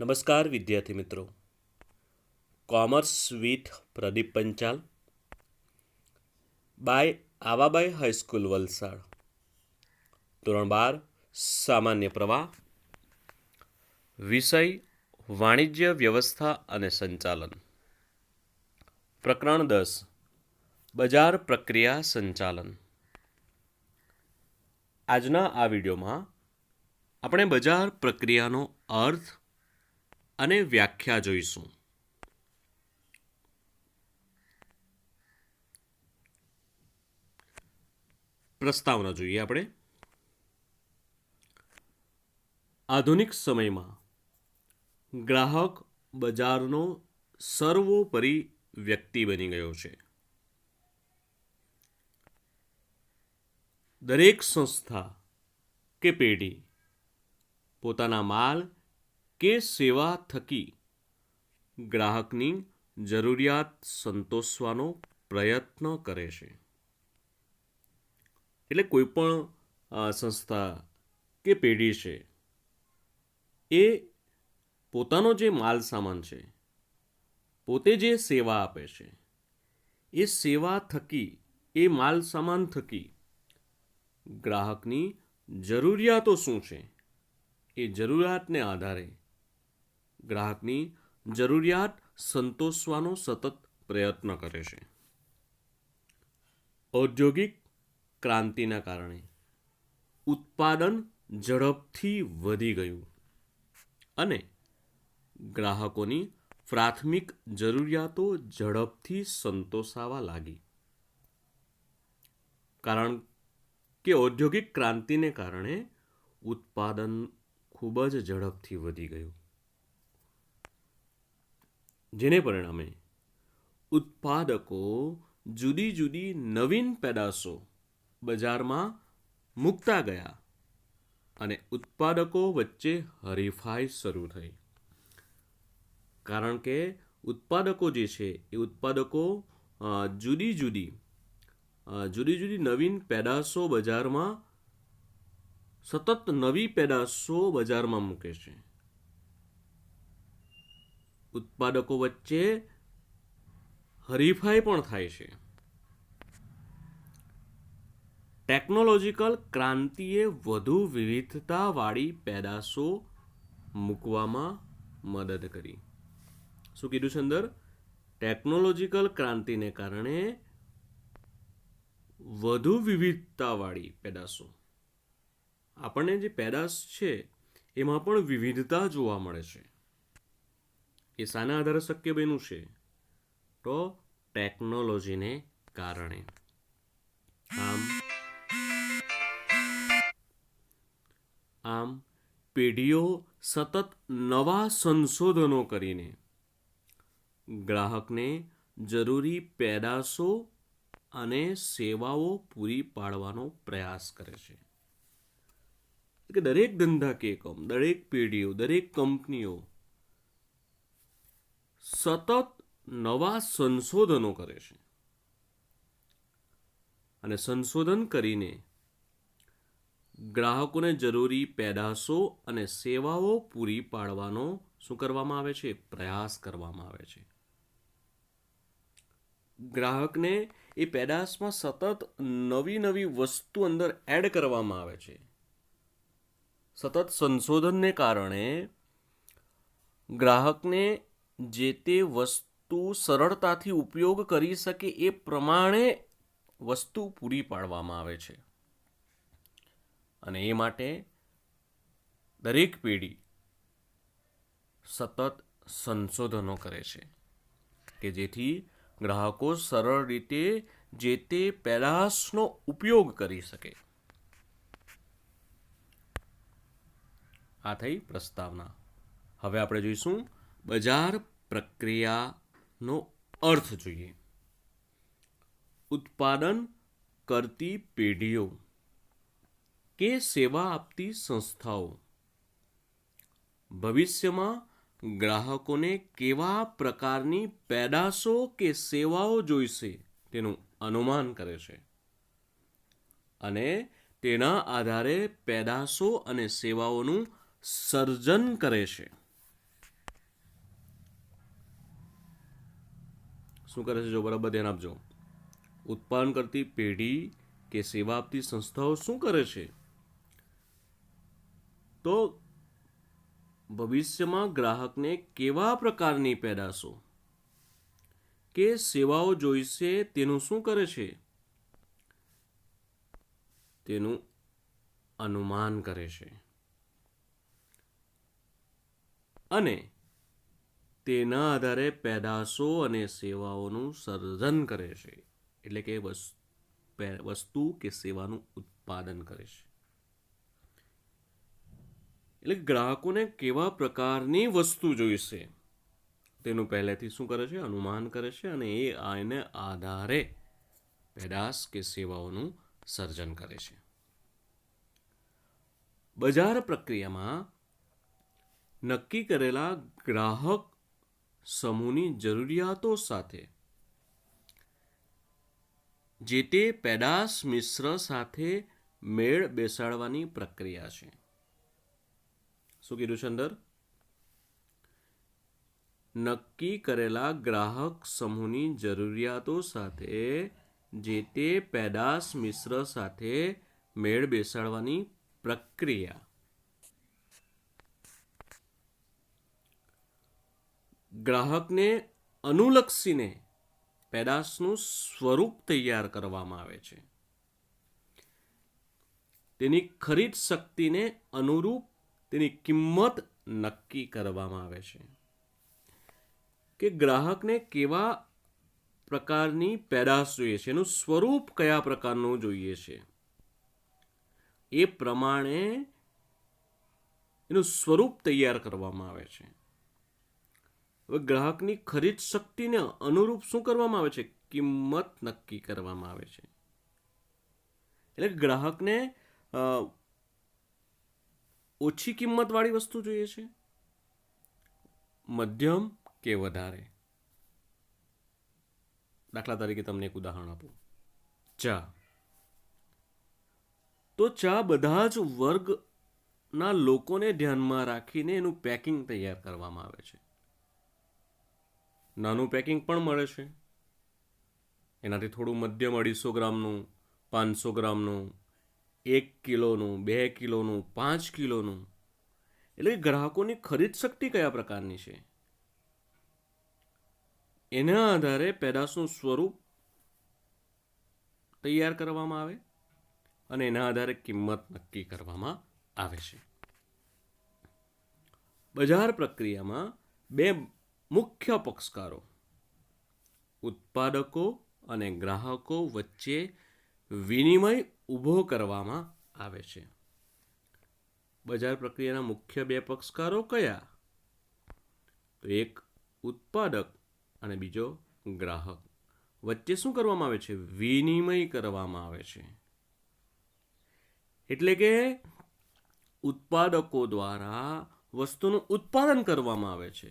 નમસ્કાર વિદ્યાર્થી મિત્રો. Commerce with Pradeep Panchal by Awabai high school Valsad. ધોરણ 12 સામાન્ય પ્રવાહ. વિષય વાણિજ્ય વ્યવસ્થા અને સંચાલન. પ્રકરણ 10 બજાર પ્રક્રિયા સંચાલન. આજના આ વિડીયોમાં આપણે બજાર પ્રક્રિયાનો અર્થ અને વ્યાખ્યા જોઈશું. પ્રસ્તાવના જોઈએ આપણે. આધુનિક સમયમાં ગ્રાહક બજારનો સર્વોપરી વ્યક્તિ બની ગયો છે. દરેક સંસ્થા કે પેઢી પોતાના માલ કે સેવા થકી ગ્રાહકની જરૂરિયાત સંતોષવાનો પ્રયત્ન કરે છે. એટલે કોઈ પણ સંસ્થા કે પેઢી છે એ પોતાનો જે માલ સામાન છે, પોતે જે સેવા આપે છે, એ સેવા થકી, એ માલ સામાન થકી ગ્રાહકની જરૂરિયાતો શું છે, એ જરૂરિયાતને આધારે ગ્રાહકની જરૂરિયાત સંતોષવાનો સતત પ્રયત્ન કરે છે. ઔદ્યોગિક ક્રાંતિના કારણે ઉત્પાદન ઝડપથી વધી ગયું અને ગ્રાહકોની પ્રાથમિક જરૂરિયાતો ઝડપથી સંતોષાવા લાગી. કારણ કે ઔદ્યોગિક ક્રાંતિને કારણે ઉત્પાદન ખૂબ જ ઝડપથી વધી ગયું, જેને પરિણામે ઉત્પાદકો જુદી જુદી નવીન પેદાશો બજારમાં મૂકતા ગયા અને ઉત્પાદકો વચ્ચે હરીફાઈ શરૂ થઈ. કારણ કે ઉત્પાદકો જે છે એ ઉત્પાદકો જુદી જુદી નવીન પેદાશો બજારમાં, સતત નવી પેદાશો બજારમાં મૂકે છે. ઉત્પાદકો વચ્ચે હરીફાઈ પણ થાય છે. ટેકનોલોજીકલ ક્રાંતિએ વધુ વિવિધતાવાળી પેદાશો મૂકવામાં મદદ કરી. શું કીધું છે અંદર? ટેકનોલોજીકલ ક્રાંતિને કારણે વધુ વિવિધતાવાળી પેદાશો. આપણને જે પેદાશ છે એમાં પણ વિવિધતા જોવા મળે છે. એ શાના આધારે શક્ય બન્યું છે? તો ટેકનોલોજીને કારણે. આમ પેઢીઓ સતત નવા સંશોધનો કરીને ગ્રાહકને જરૂરી પેદાશો અને સેવાઓ પૂરી પાડવાનો પ્રયાસ કરે છે. કે દરેક ધંધાકીય એકમ, દરેક પેઢીઓ, દરેક કંપનીઓ સતત નવા સંશોધનો કરે છે અને સંશોધન કરીને ગ્રાહકોને જરૂરી પેદાશો અને સેવાઓ પૂરી પાડવાનો શું કરવામાં આવે છે? પ્રયાસ કરવામાં આવે છે. ગ્રાહકને એ પેદાશમાં સતત નવી વસ્તુ અંદર એડ કરવામાં આવે છે. સતત સંશોધનને કારણે ગ્રાહકને જે તે વસ્તુ સરળતાથી ઉપયોગ કરી શકે એ પ્રમાણે વસ્તુ પૂરી પાડવામાં આવે છે. અને એ માટે દરેક પેઢી સતત સંશોધનો કરે છે કે જેથી ગ્રાહકો સરળ રીતે જે તે પેદાશનો ઉપયોગ કરી શકે. આ થઈ પ્રસ્તાવના. હવે આપણે જોઈશું બજાર પ્રક્રિયાનો અર્થ જોઈએ. ઉત્પાદન કરતી પેઢીઓ કે સેવા આપતી સંસ્થાઓ ભવિષ્યમાં ગ્રાહકોને કેવા પ્રકારની પેદાશો કે સેવાઓ જોઈશે તેનું અનુમાન કરે છે અને તેના આધારે પેદાશો અને સેવાઓનું સર્જન કરે છે. શું કરે છે? જો બરાબર ધ્યાન આપજો. ઉત્પાદન કરતી પેઢી કે સેવા આપતી સંસ્થાઓ શું કરે છે? તો ભવિષ્યમાં ગ્રાહકને કેવા પ્રકારની પેદાશો કે સેવાઓ જોઈશે તેનું શું કરે છે? તેનું અનુમાન કરે છે અને તેના આધારે પેદાશો અને સેવાઓનું સર્જન કરે છે. એટલે કે વસ્તુ કે સેવાનું ઉત્પાદન કરે છે. એટલે ગ્રાહકોને કેવા પ્રકારની વસ્તુ જોઈશે તેનું પહેલેથી શું કરે છે? અનુમાન કરે છે અને એને આધારે પેદાશ કે સેવાઓનું સર્જન કરે છે. બજાર પ્રક્રિયામાં નક્કી કરેલા ગ્રાહક સમૂહની જરૂરિયાતો સાથે જે તે પેદાશ મિશ્ર સાથે મેળ બેસાડવાની પ્રક્રિયા છે. શું કીધું છે અંદર? નક્કી કરેલા ગ્રાહક સમૂહની જરૂરિયાતો સાથે જે તે પેદાશ મિશ્ર સાથે મેળ બેસાડવાની પ્રક્રિયા. ગ્રાહકને અનુલક્ષીને પેદાશનું સ્વરૂપ તૈયાર કરવામાં આવે છે. તેની ખરીદ શક્તિને અનુરૂપ તેની કિંમત નક્કી કરવામાં આવે છે. કે ગ્રાહકને કેવા પ્રકારની પેદાશ જોઈએ છે, એનું સ્વરૂપ કયા પ્રકારનું જોઈએ છે, એ પ્રમાણે એનું સ્વરૂપ તૈયાર કરવામાં આવે છે. હવે ગ્રાહકની ખરીદ શક્તિને અનુરૂપ શું કરવામાં આવે છે? કિંમત નક્કી કરવામાં આવે છે. એટલે ગ્રાહકને ઓછી કિંમતવાળી વસ્તુ જોઈએ છે, મધ્યમ કે વધારે? દાખલા તરીકે તમને એક ઉદાહરણ આપું. ચા. તો ચા બધા જ વર્ગના લોકોને ધ્યાનમાં રાખીને એનું પેકિંગ તૈયાર કરવામાં આવે છે. નાનું પેકિંગ પણ મળે છે, એનાથી થોડું મધ્યમ 250 ગ્રામનું, 500 ગ્રામનું, 1 કિલોનું, 2 કિલોનું, 5 કિલોનું. એટલે ગ્રાહકોની ખરીદ શક્તિ કયા પ્રકારની છે એના આધારે પેદાશનું સ્વરૂપ તૈયાર કરવામાં આવે અને એના આધારે કિંમત નક્કી કરવામાં આવે છે. બજાર પ્રક્રિયામાં બે મુખ્ય પક્ષકારો ઉત્પાદકો અને ગ્રાહકો વચ્ચે વિનિમય ઊભો કરવામાં આવે છે. બજાર પ્રક્રિયાના મુખ્ય બે પક્ષકારો કયા? તો એક ઉત્પાદક અને બીજો ગ્રાહક. વચ્ચે શું કરવામાં આવે છે? વિનિમય કરવામાં આવે છે. એટલે કે ઉત્પાદકો દ્વારા વસ્તુનું ઉત્પાદન કરવામાં આવે છે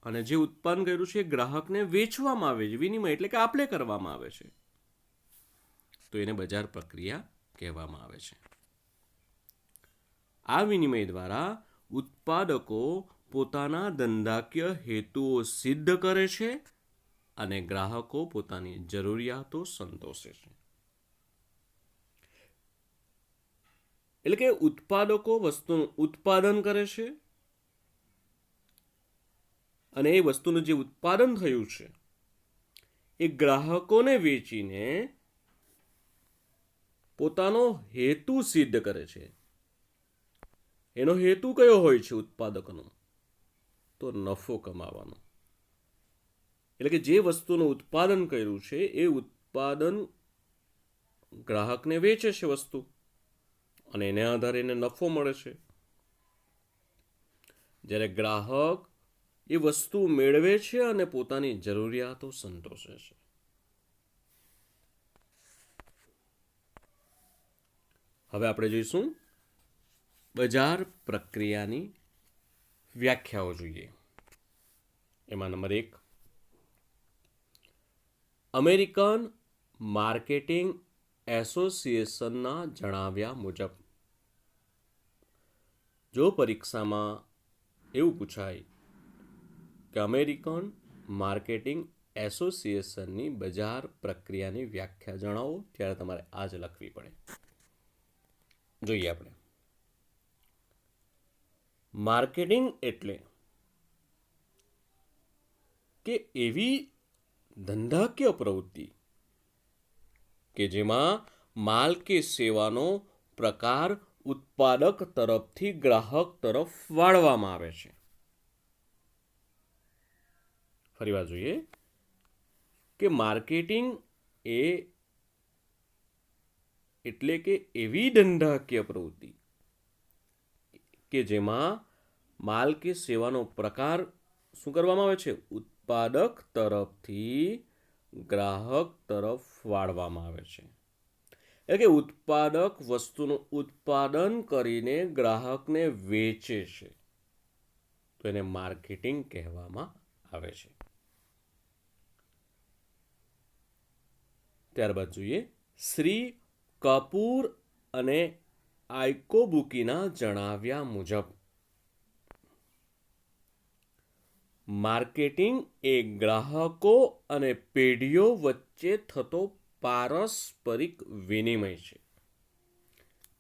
અને જે ઉત્પાદન કર્યું છે એ ગ્રાહકને વેચવામાં આવે છે. વિનિમય એટલે કે આપલે કરવામાં આવે છે. તો એને બજાર પ્રક્રિયા કહેવામાં આવે છે. આ વિનિમય દ્વારા ઉત્પાદકો પોતાના ધંધાકીય હેતુઓ સિદ્ધ કરે છે અને ગ્રાહકો પોતાની જરૂરિયાતો સંતોષે છે. એટલે કે ઉત્પાદકો વસ્તુનું ઉત્પાદન કરે છે અને એ વસ્તુનું જે ઉત્પાદન થયું છે એ ગ્રાહકોને વેચીને પોતાનો હેતુ સિદ્ધ કરે છે. એનો હેતુ કયો હોય છે ઉત્પાદકનો? તો નફો કમાવાનો. એટલે કે જે વસ્તુનું ઉત્પાદન કર્યું છે એ ઉત્પાદન ગ્રાહકને વેચે છે વસ્તુ અને એને આધારે એને નફો મળે છે. જ્યારે ગ્રાહક એ વસ્તુ મેળવે છે અને પોતાની જરૂરિયાતો સંતોષે છે. હવે આપણે જોઈશું બજાર પ્રક્રિયાની વ્યાખ્યાઓ જોઈએ. એમાં નંબર 1, અમેરિકન માર્કેટિંગ એસોસિએશનના જણાવ્યા મુજબ. જો પરીક્ષામાં એવું પૂછાય કે અમેરિકન માર્કેટિંગ એસોસિએશનની બજાર પ્રક્રિયાની વ્યાખ્યા જણાવો, ત્યારે તમારે આ જ લખવી પડે. જોઈએ આપણે. માર્કેટિંગ એટલે કે એવી ધંધાકીય પ્રવૃત્તિ કે જેમાં માલ કે સેવાનો પ્રકાર ઉત્પાદક તરફથી ગ્રાહક તરફ વાળવામાં આવે છે. ફરી વાર જોઈએ કે માર્કેટિંગ એટલે કે એવી ધંધાકીય પ્રવૃત્તિ કે જેમાં માલ કે સેવાનો પ્રકાર શું કરવામાં આવે છે? ઉત્પાદક તરફથી ગ્રાહક તરફ વાળવામાં આવે છે. એટલે કે ઉત્પાદક વસ્તુનું ઉત્પાદન કરીને ગ્રાહકને વેચે છે, તો એને માર્કેટિંગ કહેવામાં આવે છે. ત્યારબાદ જોઈએ શ્રી કપૂર અને આઇકોબુકીના જણાવ્યા મુજબ માર્કેટિંગ એ ગ્રાહકો અને પેઢીઓ વચ્ચે થતો પારસ્પરિક વિનિમય છે.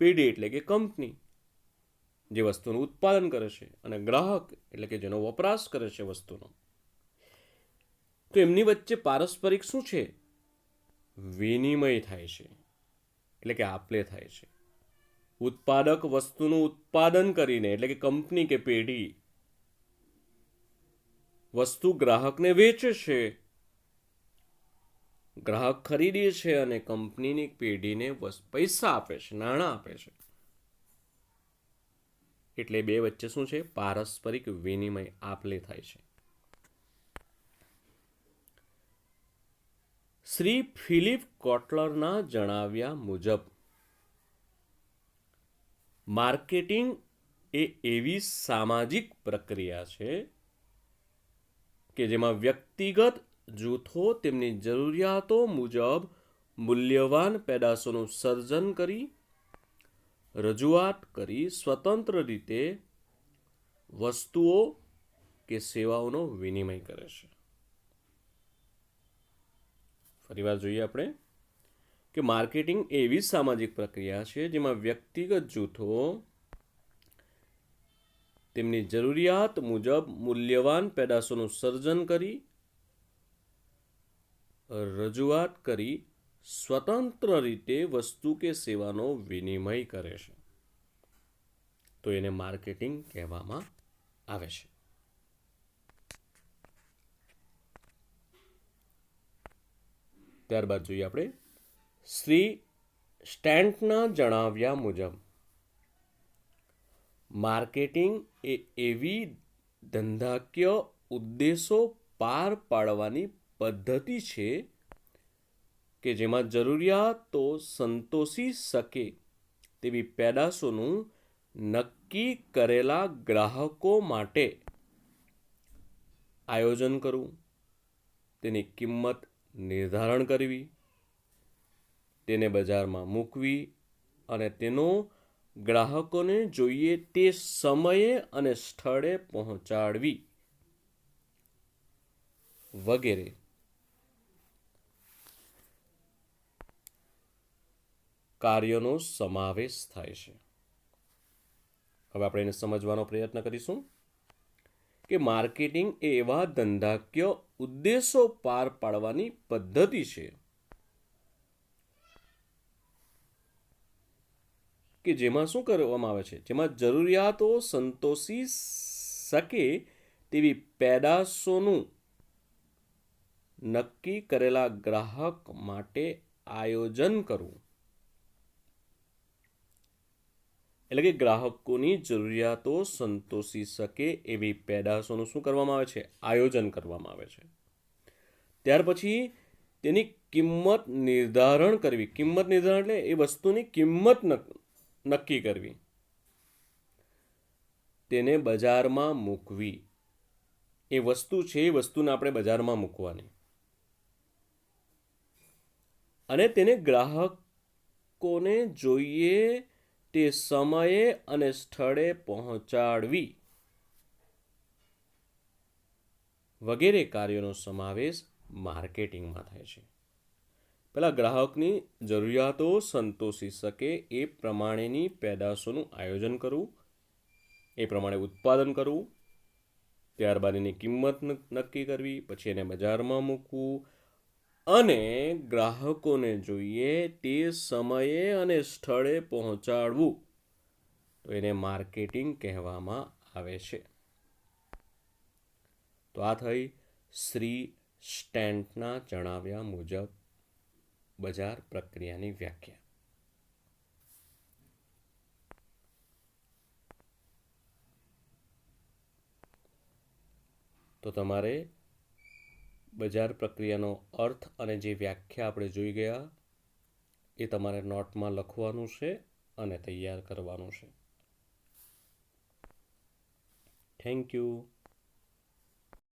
પેઢી એટલે કે કંપની જે વસ્તુનું ઉત્પાદન કરે છે, અને ગ્રાહક એટલે કે જેનો વપરાશ કરે છે વસ્તુનો, તો એમની વચ્ચે પારસ્પરિક શું છે? વિનિમય થાય છે, એટલે કે આપલે થાય છે. ઉત્પાદક વસ્તુનું ઉત્પાદન કરીને, એટલે કે કંપની કે પેઢી વસ્તુ ગ્રાહકને વેચે છે, ગ્રાહક ખરીદે છે અને કંપનીની પેઢીને પૈસા આપે છે, નાણાં આપે છે. એટલે બે વચ્ચે શું છે? પારસ્પરિક વિનિમય, આપલે થાય છે. શ્રી ફિલિપ કોટલરના જણાવ્યા મુજબ માર્કેટિંગ એ એવી સામાજિક પ્રક્રિયા છે કે જેમાં વ્યક્તિગત જૂથો તેમની જરૂરિયાતો મુજબ મૂલ્યવાન પેદાશોનું સર્જન કરી, રજૂઆત કરી, સ્વતંત્ર રીતે વસ્તુઓ કે સેવાઓનો વિનિમય કરે છે. ફરીવાર જોઈએ આપણે કે માર્કેટિંગ એવી સામાજિક પ્રક્રિયા છે જેમાં વ્યક્તિગત જૂથો તેમની જરૂરિયાત મુજબ મૂલ્યવાન પેદાશોનું સર્જન કરી, રજૂઆત કરી, સ્વતંત્ર રીતે વસ્તુ કે સેવાનો વિનિમય કરે છે, તો એને માર્કેટિંગ કહેવામાં આવે છે. ત્યારબાદ જોઈએ આપણે શ્રી સ્ટેન્ટના જણાવ્યા મુજબ માર્કેટિંગ એ એવી ધંધાકીય ઉદ્દેશો પાર પાડવાની પદ્ધતિ છે કે જેમાં જરૂરિયાતો સંતોષી શકે તેવી પેદાશોનું નક્કી કરેલા ગ્રાહકો માટે આયોજન કરવું, તેની કિંમત નિર્ધારણ કરવી, તેને બજારમાં મૂકવી અને તેનો ગ્રાહકોને જોઈએ તે સમયે અને સ્થળે પહોંચાડવી વગેરે કાર્યનો સમાવેશ થાય છે. હવે આપણે એને સમજવાનો પ્રયત્ન કરીશું કે માર્કેટિંગ એ એવા ધંધાકીય ઉદ્દેશો પાર પાડવાની પદ્ધતિ છે કે જેમાં શું કરવામાં આવે છે? જેમાં જરૂરિયાતો સંતોષી શકે તેવી પેદાશોનું નક્કી કરેલા ગ્રાહક માટે આયોજન કરવું. એટલે કે ગ્રાહકોની જરૂરિયાતો સંતોષી શકે એવી પેદાશોનું શું કરવામાં આવે છે? આયોજન કરવામાં આવે છે. ત્યાર પછી તેની કિંમત નિર્ધારણ કરવી. કિંમત નિર્ધારણ એટલે એ વસ્તુની કિંમત નક્કી કરવી, તેને બજારમાં મૂકવી. એ વસ્તુ છે, એ વસ્તુને આપણે બજારમાં મૂકવાની અને તેને ગ્રાહકોને જોઈએ તે સમયે અને સ્થળે પહોંચાડવી વગેરે કાર્યોનો સમાવેશ માર્કેટિંગમાં થાય છે. પહેલાં ગ્રાહકની જરૂરિયાતો સંતોષી શકે એ પ્રમાણેની પેદાશોનું આયોજન કરવું, એ પ્રમાણે ઉત્પાદન કરવું, ત્યારબાદ એની કિંમત નક્કી કરવી, પછી એને બજારમાં મૂકવું અને ગ્રાહકોને જોઈએ તે સમયે અને સ્થળે પહોંચાડવું, તો એને માર્કેટિંગ કહેવામાં આવે છે. તો આ થઈ શ્રી સ્ટેન્ટના જણાવ્યા મુજબ બજાર પ્રક્રિયાની વ્યાખ્યા. તો તમારે બજાર પ્રક્રિયાનો અર્થ અને જે વ્યાખ્યા આપણે જોઈ ગયા એ તમારે નોટમાં લખવાનું છે અને તૈયાર કરવાનું છે. Thank you.